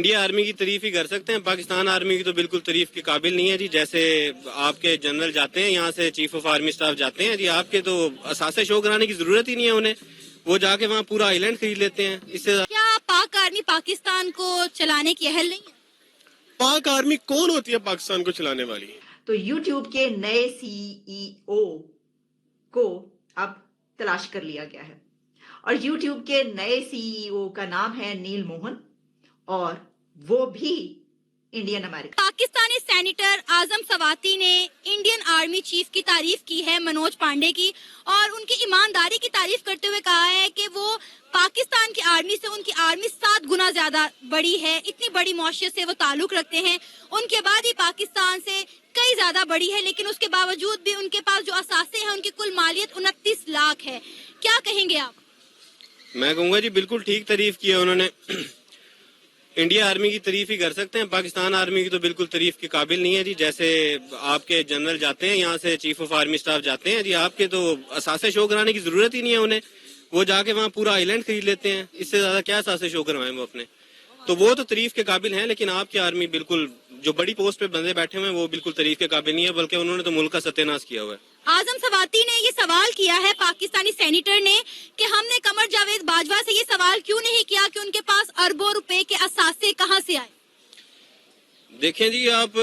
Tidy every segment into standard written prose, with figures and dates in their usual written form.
India army کی تعریف ہی کر سکتے ہیں, پاکستان آرمی کی تو بالکل تعریف کے قابل نہیں ہے جی. جیسے آپ کے جنرل جاتے ہیں یہاں سے, چیف آف آرمی اسٹاف جاتے ہیں جی, آپ کے تو اثاثے شو کرانے کی ضرورت ہی نہیں ہے انہیں, وہ جا کے وہاں پورا آئی لینڈ خرید لیتے ہیں. اس سے کیا پاک آرمی پاکستان کو چلانے کی اہل نہیں ہے؟ پاک آرمی کون ہوتی ہے پاکستان کو چلانے والی؟ تو یوٹیوب کے نئے CEO کو اب تلاش کر لیا گیا ہے, اور یوٹیوب کے نئے CEO کا نام ہے نیل موہن, اور وہ بھی انڈین امریکن. پاکستانی سینیٹر اعظم سواتی نے انڈین آرمی چیف کی تعریف کی ہے, منوج پانڈے کی, اور ان کی ایمانداری کی تعریف کرتے ہوئے کہا ہے کہ وہ پاکستان کی آرمی سے ان کی آرمی 7 گنا زیادہ بڑی ہے, اتنی بڑی معاشرت سے وہ تعلق رکھتے ہیں, ان کے بعد ہی پاکستان سے کئی زیادہ بڑی ہے, لیکن اس کے باوجود بھی ان کے پاس جو اثاثے ہیں ان کی کل مالیت 29 لاکھ ہے. کیا کہیں گے آپ؟ میں کہوں گا جی بالکل ٹھیک تعریف کی ہے انہوں نے. انڈیا آرمی کی تعریف ہی کر سکتے ہیں, پاکستان آرمی کی تو بالکل تعریف کے قابل نہیں ہے جی. جیسے آپ کے جنرل جاتے ہیں یہاں سے, چیف آف آرمی اسٹاف جاتے ہیں جی, آپ کے تو اثاثے شو کرانے کی ضرورت ہی نہیں ہے انہیں, وہ جا کے وہاں پورا آئی لینڈ خرید لیتے ہیں. اس سے زیادہ کیا اثاثے شو کروائیں وہ اپنے, تو وہ تو تعریف کے قابل ہیں. لیکن آپ کی آرمی بالکل, جو بڑی پوسٹ پہ بندے بیٹھے ہوئے ہیں وہ بالکل تعریف کے قابل نہیں ہے, بلکہ انہوں نے تو ملک کا ستیہ ناش کیا ہوا ہے. اعظم سواتی نے یہ سوال کیا ہے پاکستانی سینیٹر نے کہ ہم نے قمر جاوید باجوہ سے یہ سوال کیوں نہیں کیا کہ ان کے پاس اربوں روپے کے اثاثے کہاں سے آئے. دیکھیں جی, آپ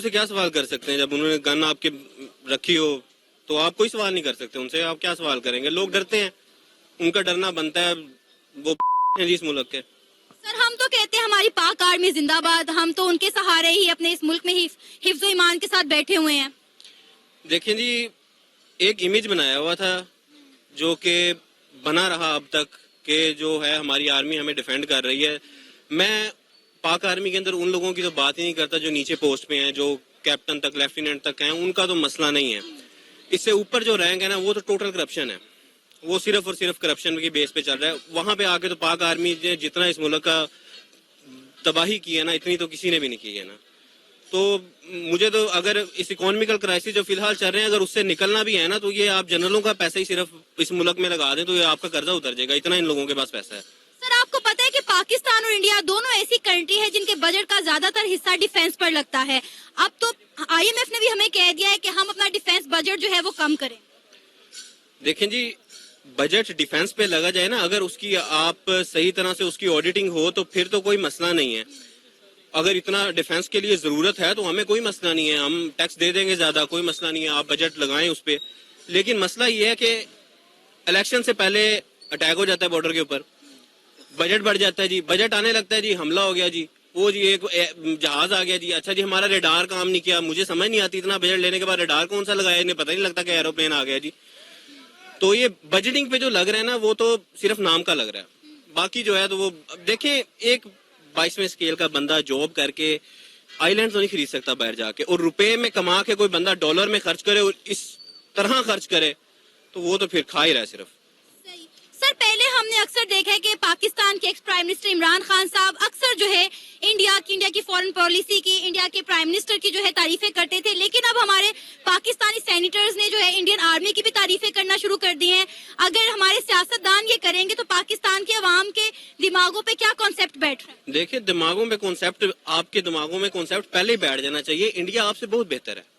سے کیا سوال کر سکتے ہیں جب انہوں نے گن آپ کے رکھی ہو, تو آپ کوئی سوال نہیں کر سکتے ان سے. آپ کیا سوال کریں گے؟ لوگ ڈرتے ہیں, ان کا ڈرنا بنتا ہے, وہ ہیں جی اس ملک کے. سر ہم تو کہتے ہیں ہماری پاک آرمی زندہ باد, ہم تو ان کے سہارے ہی اپنے اس ملک میں ہی حفظ و ایمان کے ساتھ بیٹھے ہوئے ہیں. دیکھیں جی, ایک امیج بنایا ہوا تھا جو کہ بنا رہا اب تک, کہ جو ہے ہماری آرمی ہمیں ڈیفینڈ کر رہی ہے. میں پاک آرمی کے اندر ان لوگوں کی تو بات ہی نہیں کرتا جو نیچے پوسٹ پہ ہیں, جو کیپٹن تک, لیفٹیننٹ تک ہیں, ان کا تو مسئلہ نہیں ہے. اس سے اوپر جو رینک ہے نا, وہ تو ٹوٹل کرپشن ہے, وہ صرف اور صرف کرپشن کی بیس پہ چل رہا ہے. وہاں پہ آ کے تو پاک آرمی نے جتنا اس ملک کا تباہی کی ہے نا, اتنی تو کسی نے بھی نہیں کی ہے نا. تو مجھے تو اگر اس اکانومیکل کرائسس جو فی الحال چل رہے ہیں, اگر اس سے نکلنا بھی ہے نا, تو یہ آپ جنرلوں کا پیسہ ہی صرف اس ملک میں لگا دیں تو یہ آپ کا قرضہ اتر جائے گا, اتنا ان لوگوں کے پاس پیسہ ہے. سر آپ کو پتہ ہے کہ پاکستان اور انڈیا دونوں ایسی کنٹری ہے جن کے بجٹ کا زیادہ تر حصہ ڈیفینس پر لگتا ہے. اب تو IMF نے بھی ہمیں کہہ دیا ہے کہ ہم اپنا ڈیفینس بجٹ جو ہے وہ کم کریں. دیکھیں جی, بجٹ ڈیفینس پہ لگا جائے نا, اگر اس کی آپ صحیح طرح سے اس کی آڈیٹنگ ہو تو پھر تو کوئی مسئلہ نہیں ہے. اگر اتنا ڈیفینس کے لیے ضرورت ہے تو ہمیں کوئی مسئلہ نہیں ہے, ہم ٹیکس دے دیں گے زیادہ, کوئی مسئلہ نہیں ہے, آپ بجٹ لگائیں اس پہ. لیکن مسئلہ یہ ہے کہ الیکشن سے پہلے اٹیک ہو جاتا ہے بارڈر کے اوپر, بجٹ بڑھ جاتا ہے جی, بجٹ آنے لگتا ہے جی, حملہ ہو گیا جی, وہ جی ایک جہاز آ گیا جی, اچھا جی ہمارا ریڈار کام نہیں کیا. مجھے سمجھ نہیں آتی, اتنا بجٹ لینے کے بعد ریڈار کون سا لگایا, انہیں پتہ نہیں لگتا کہ ایروپلین آ گیا جی. تو یہ بجٹنگ پہ جو لگ رہا ہے نا, وہ تو صرف نام کا لگ رہا ہے. باقی جو ہے تو وہ دیکھیں, ایک 22ویں اسکیل کا بندہ جاب کر کے آئی لینڈ تو نہیں خرید سکتا باہر جا کے, اور روپے میں کما کے کوئی بندہ ڈالر میں خرچ کرے اور اس طرح خرچ کرے تو وہ تو پھر کھا ہی رہا ہے صرف. سر پہلے ہم نے اکثر دیکھا ہے کہ پاکستان کے ex prime minister Imran Khan صاحب اکثر جو ہے انڈیا کی فورن پالیسی کی, انڈیا کے پرائم منسٹر کی جو ہے تعریفیں کرتے تھے, لیکن اب ہمارے پاکستانی سینیٹرز نے جو ہے انڈین آرمی کی بھی تعریفیں کرنا شروع کر دی ہیں. اگر ہمارے سیاستدان یہ کریں گے تو پاکستان کے عوام کے دماغوں پہ کیا کانسیپٹ بیٹھ رہا ہے؟ دیکھیں, دماغوں میں کانسیپٹ, آپ کے دماغوں میں کانسیپٹ پہلے ہی بیٹھ جانا چاہیے. انڈیا آپ سے بہت بہتر ہے.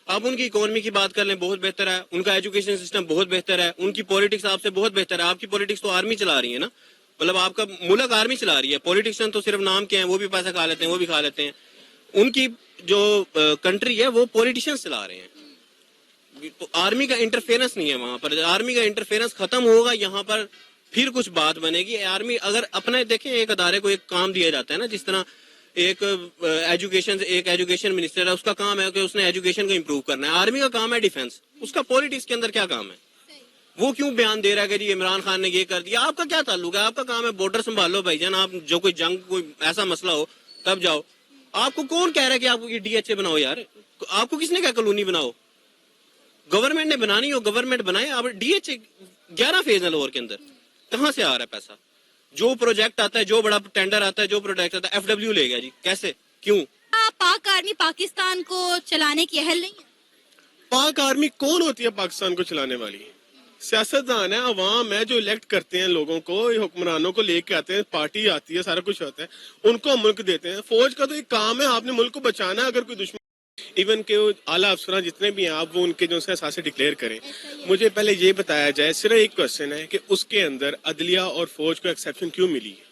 آپ ان کی اکانومی کی بات کر لیں, بہت بہتر ہے. ان کا ایجوکیشن سسٹم بہت بہتر ہے. ان کی پولیٹکس آپ سے بہت بہتر ہے. آپ کی پولیٹکس تو آرمی چلا رہی ہے نا, مطلب آپ کا ملک آرمی چلا رہی ہے. پولیٹیشین تو صرف نام کے ہیں, وہ بھی پیسہ کھا لیتے ہیں, وہ بھی کھا لیتے ہیں. ان کی جو کنٹری ہے وہ پولیٹیشینز چلا رہے ہیں. تو آرمی کا انٹرفیرنس نہیں ہے وہاں پر. آرمی کا انٹرفیرنس ختم ہوگا یہاں پر, پھر کچھ بات بنے گی. آرمی اگر اپنے دیکھیں, ایک ادارے کو ایک کام دیا جاتا ہے نا, جس طرح ایک ایجوکیشن منسٹر ہے, اس کا کام ہے کہ اس نے ایجوکیشن کو امپروو کرنا ہے. آرمی کا کام ہے ڈیفینس. اس کا پولیٹکس کے اندر کیا کام ہے؟ وہ کیوں بیان دے رہا ہے کہ جی عمران خان نے یہ کر دیا؟ آپ کا کیا تعلق ہے؟ آپ کا کام ہے بارڈر سنبھالو بھائی جان. آپ جو کوئی جنگ, کوئی ایسا مسئلہ ہو تب جاؤ. آپ کو کون کہہ رہا ہے کہ آپ یہ DHA بناؤ یار؟ آپ کو کس نے کہا کالونی بناؤ؟ گورنمنٹ نے بنانی ہو گورنمنٹ بنائے. آپ DHA 11 فیز ہیں لاہور کے اندر, کہاں سے آ رہا ہے پیسہ؟ جو پروجیکٹ آتا ہے, جو بڑا ٹینڈر آتا ہے, جو پروجیکٹ آتا ہے, FW لے گیا جی. کیسے, کیوں؟ پاک آرمی پاکستان کو چلانے کی اہل نہیں ہے. پاک آرمی کون ہوتی ہے پاکستان کو چلانے والی؟ सियासतदान है, अवाम है जो इलेक्ट करते हैं लोगों को, ये हुक्मरानों को लेके आते हैं, पार्टी आती है, सारा कुछ होता है, उनको मुल्क देते हैं। फौज का तो एक काम है, आपने मुल्क को बचाना है। अगर कोई दुश्मन इवन के वो आला अफसरान जितने भी हैं, आप वो उनके जो एहसास डिक्लेयर करें। मुझे पहले ये बताया जाए, सिर्फ एक क्वेश्चन है कि उसके अंदर अदलिया और फौज को एक्सेप्शन क्यों मिली है?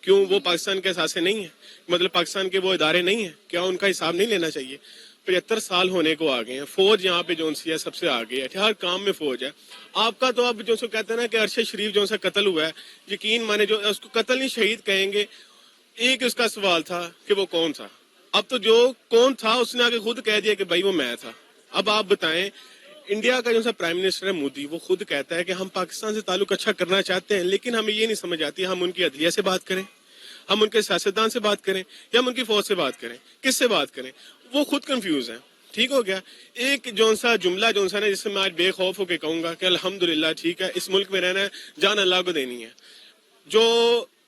क्यों वो पाकिस्तान के एहसास नहीं है? मतलब पाकिस्तान के वो इदारे नहीं है? क्या उनका हिसाब नहीं लेना चाहिए? 75 साल होने को आ गए हैं, फौज यहाँ पे जो सी है सबसे आगे है, हर काम में फौज है। आपका तो अब जो सो कहते हैं ना कि अरशद शरीफ जो सा कत्ल हुआ है, यकीन माने जो उसको कत्ल नहीं शहीद कहेंगे। एक उसका सवाल था कि वो कौन था, अब तो जो कौन था उसने आगे खुद कह दिया कि भाई वो मैं था। अब आप बताएं, इंडिया का जो सा प्राइम मिनिस्टर है मोदी, वो खुद कहता है कि हम पाकिस्तान से ताल्लुक अच्छा करना चाहते हैं, लेकिन हमें ये नहीं समझ आती हम उनकी अदलिया से बात करें, हम उनके सियासतदान से बात करें, या हम उनकी फौज से बात करें, किससे बात करें? वो खुद कंफ्यूज है। ठीक हो गया। एक जो सा जुमला जो सा ना जिससे मैं आज बेखौफ होकर कहूंगा कि अल्हम्दुलिल्लाह ठीक है, इस मुल्क में रहना है, जान अल्लाह को देनी है। जो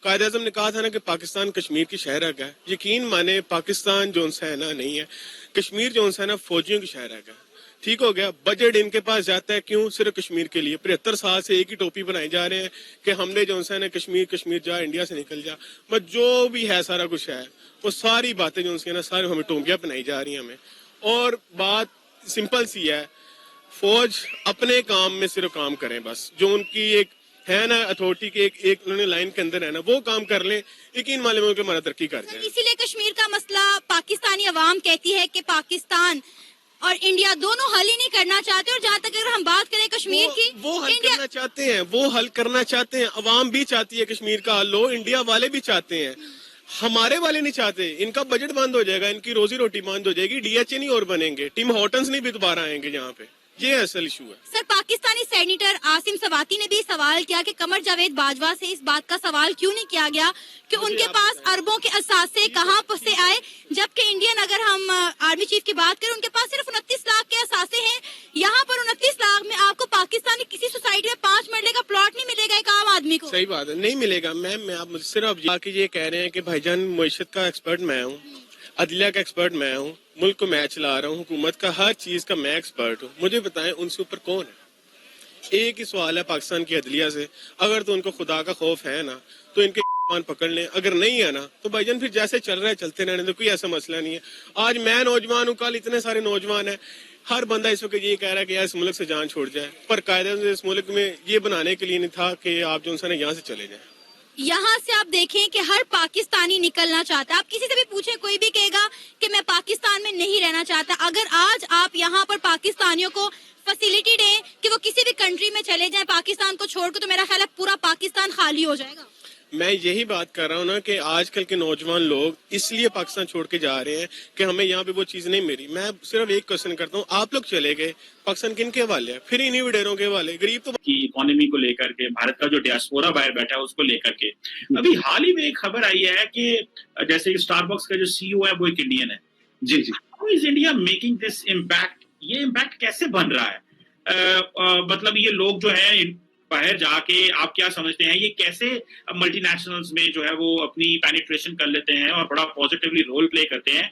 कायदे आज़म ने कहा था ना कि पाकिस्तान कश्मीर की शहर है, यकीन माने पाकिस्तान जो सा है ना नहीं है, कश्मीर जो सा है ना फौजियों की शहर है। ठीक हो गया। बजट इनके पास जाता है क्यों? सिर्फ कश्मीर के लिए। 75 साल से एक ही टोपी बनाई जा रहे हैं कि हमने जो है ना कश्मीर कश्मीर जा, इंडिया से निकल जा, बस जो भी है सारा कुछ है, वो सारी बातें जो है ना सारी हमें टोपियां बनाई जा रही हैं हमें। और बात सिंपल सी है, फौज अपने काम में सिर्फ काम करें, बस जो उनकी एक है ना अथॉरिटी के एक उन्होंने लाइन के अंदर है ना, वो काम कर लें, यकीन मालूम के हमारा तरक्की कर जाए। इसीलिए कश्मीर का मसला पाकिस्तानी अवाम कहती है कि पाकिस्तान और इंडिया दोनों हल ही नहीं करना चाहते। और जहाँ तक अगर हम बात करें कश्मीर की, वो हल करना चाहते हैं, वो हल करना चाहते हैं। अवाम भी चाहती है कश्मीर का हल हो, इंडिया वाले भी चाहते हैं, हमारे वाले नहीं चाहते। इनका बजट बंद हो जाएगा, इनकी रोजी रोटी बंद हो जाएगी, डीएचए नहीं और बनेंगे, टिम हॉर्टन्स नहीं भी दोबारा आएंगे यहाँ पे। ये असल इशू है। सर, पाकिस्तानी सेनेटर आसिम सवाती ने भी सवाल किया कि कमर जावेद बाजवा से इस बात का सवाल क्यों नहीं किया गया कि उनके पास अरबों के असासे कहाँ से आए, जबकि इंडियन अगर हम आर्मी चीफ की बात करें उनके पास सिर्फ 29 लाख के असासे हैं। यहाँ पर 29 लाख में आपको पाकिस्तानी किसी सोसाइटी में 5 मरले का प्लॉट नहीं मिलेगा एक आम आदमी को। सही बात है, नहीं मिलेगा मैम। मैं आप मुझसे सिर्फ ये कह रहे हैं कि भाईजान मईशत का एक्सपर्ट मैं हूँ, अदलिया का एक्सपर्ट मैं हूँ, मुल्क को मैं चला रहा हूँ, हुकूमत का हर चीज का मैं एक्सपर्ट हूँ। मुझे बताएं उनसे ऊपर कौन है? एक ही सवाल है पाकिस्तान की अदलिया से, अगर तो उनको खुदा का खौफ है ना तो इनके पकड़ लें, अगर नहीं है ना तो भाईजान फिर जैसे चल रहा है चलते रहने दो, कोई ऐसा मसला नहीं है। आज मैं नौजवान हूँ, कल इतने सारे नौजवान है, हर बंदा इस वक्त ये कह रहा है कि यार इस मुल्क से जान छोड़ जाए, पर कायदे से इस मुल्क में ये बनाने के लिए नहीं था कि आप जो है यहाँ से चले जाए। यहाँ से आप देखें कि हर पाकिस्तानी निकलना चाहता है। आप किसी से भी पूछें, कोई भी कहेगा कि मैं पाकिस्तान में नहीं रहना चाहता। अगर आज आप यहाँ पर पाकिस्तानियों को फैसिलिटी दें कि वो किसी भी कंट्री में चले जाएं पाकिस्तान को छोड़कर, तो मेरा ख्याल है पूरा पाकिस्तान खाली हो जाएगा। मैं यही बात कर रहा हूँ ना कि आजकल के नौजवान लोग इसलिए पाकिस्तान छोड़ के जा रहे हैं कि हमें यहाँ पे वो चीज नहीं मिली। मैं सिर्फ एक क्वेश्चन करता हूँ, आप लोग चले गए, पाकिस्तान किन के हवाले है? फिर इन्हीं विडेरों के हवाले। गरीब तो की इकोनॉमी को लेकर के, भारत का जो डियास्पोरा बाहर बैठा है उसको लेकर के अभी हाल ही में एक खबर आई है कि जैसे स्टारबक्स का जो सीईओ है वो एक इंडियन है। जी जी, how is India making this impact? ये इम्पैक्ट कैसे बन रहा है? मतलब ये लोग जो है बाहर जाके, आप क्या समझते हैं ये कैसे मल्टीनेशनल्स में जो है वो अपनी पेनिट्रेशन कर लेते हैं और बड़ा पॉजिटिवली रोल प्ले करते हैं?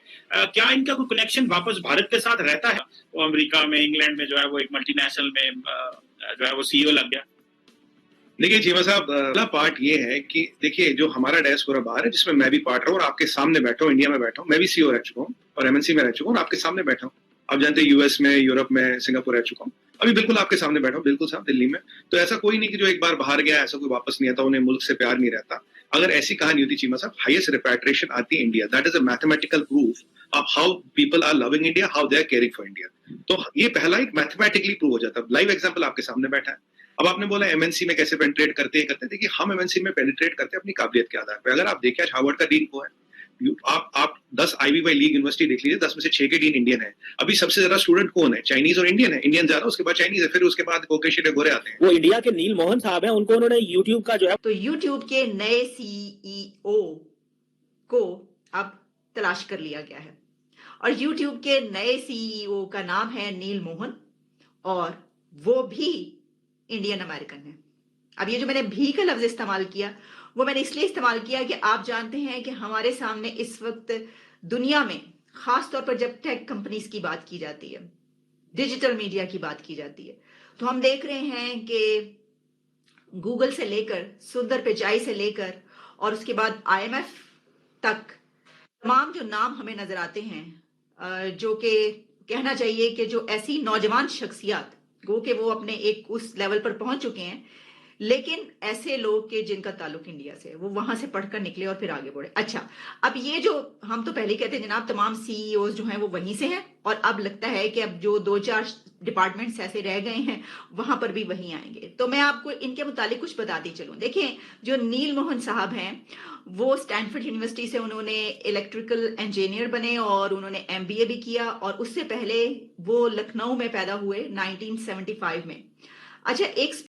क्या इनका कोई कनेक्शन वापस भारत के साथ रहता है? वो अमेरिका में, इंग्लैंड में जो है वो एक मल्टीनेशनल में जो है वो सीईओ लग गया। देखिए चीमा साहब, पहला पार्ट ये है कि देखिए जो हमारा डायस्पोरा बाहर है जिसमें मैं भी पार्ट रहा हूँ और आपके सामने बैठा हूँ, इंडिया में बैठा हूँ, मैं भी सीईओ रह चुका हूँ और एमएनसी में रह चुका हूँ और आपके सामने बैठा हूँ। आप जानते हैं यूएस में, यूरोप में, सिंगापुर रह चुका हूँ, अभी बिल्कुल आपके सामने बैठा हूँ, बिल्कुल साहब दिल्ली में। तो ऐसा कोई नहीं कि जो एक बार बाहर गया ऐसा कोई वापस नहीं आता, उन्हें मुल्क से प्यार नहीं रहता। अगर ऐसी कहानी होती चीमा साहब, हाईएस्ट रिपैट्रिएशन आती है India, that is a mathematical proof of how people are loving India, how they are caring for India. तो ये पहला एक मैथमेटिकली प्रूव हो जाता है। लाइव एग्जाम्पल आपके सामने बैठा है। अब आपने बोला एमएनसी में कैसे पेनिट्रेट करते हैं, देखिए हम एमएनसी में पेनिट्रेट करते हैं अपनी काबिलियत के आधार पर। अगर आप देखिए आज हार्वर्ड का डीन को है, आप 10 आईवी बाई लीग यूनिवर्सिटी देख लीजिए, 10 में से 6 के डीन इंडियन है। अभी सबसे ज्यादा स्टूडेंट कौन है? चाइनीज और इंडियन है। इंडियन ज्यादा, उसके बाद चाइनीज है, फिर उसके बाद कोकेशिया गोरे आते हैं। वो इंडिया के नील मोहन साहब हैं, उनको उन्होंने यूट्यूब का जो है, तो यूट्यूब के नए सीईओ को अब तलाश कर लिया गया है और यूट्यूब के नए सीईओ का नाम है नील मोहन और वो भी इंडियन अमेरिकन है। अब ये जो मैंने भी का लफ्ज इस्तेमाल किया वो मैंने इसलिए इस्तेमाल किया कि आप जानते हैं कि हमारे सामने इस वक्त दुनिया में, खास तौर पर जब टेक कंपनीज की बात की जाती है, डिजिटल मीडिया की बात की जाती है, تو ہم دیکھ رہے ہیں کہ گوگل سے لے کر سندر پچائی سے لے کر اور اس کے بعد IMF تک تمام جو نام ہمیں نظر آتے ہیں جو کہ کہنا چاہیے کہ جو ایسی نوجوان شخصیات گو کہ وہ اپنے ایک اس لیول پر پہنچ چکے ہیں، لیکن ایسے لوگ کہ جن کا تعلق انڈیا سے، وہ وہاں سے پڑھ کر نکلے اور پھر آگے بڑھے. اچھا، اب یہ جو ہم تو پہلے کہتے ہیں جناب تمام CEOs جو ہیں وہ وہیں سے ہیں، اور اب لگتا ہے کہ اب جو 2-4 ڈپارٹمنٹس ایسے رہ گئے ہیں وہاں پر بھی وہیں آئیں گے. تو میں آپ کو ان کے متعلق کچھ بتاتی چلوں. دیکھیں، جو نیل موہن صاحب ہیں وہ اسٹینفورڈ یونیورسٹی سے انہوں نے الیکٹریکل انجینئر بنے اور انہوں نے MBA بھی کیا، اور اس سے پہلے وہ لکھنؤ میں پیدا ہوئے 1975 میں. اچھا، ایک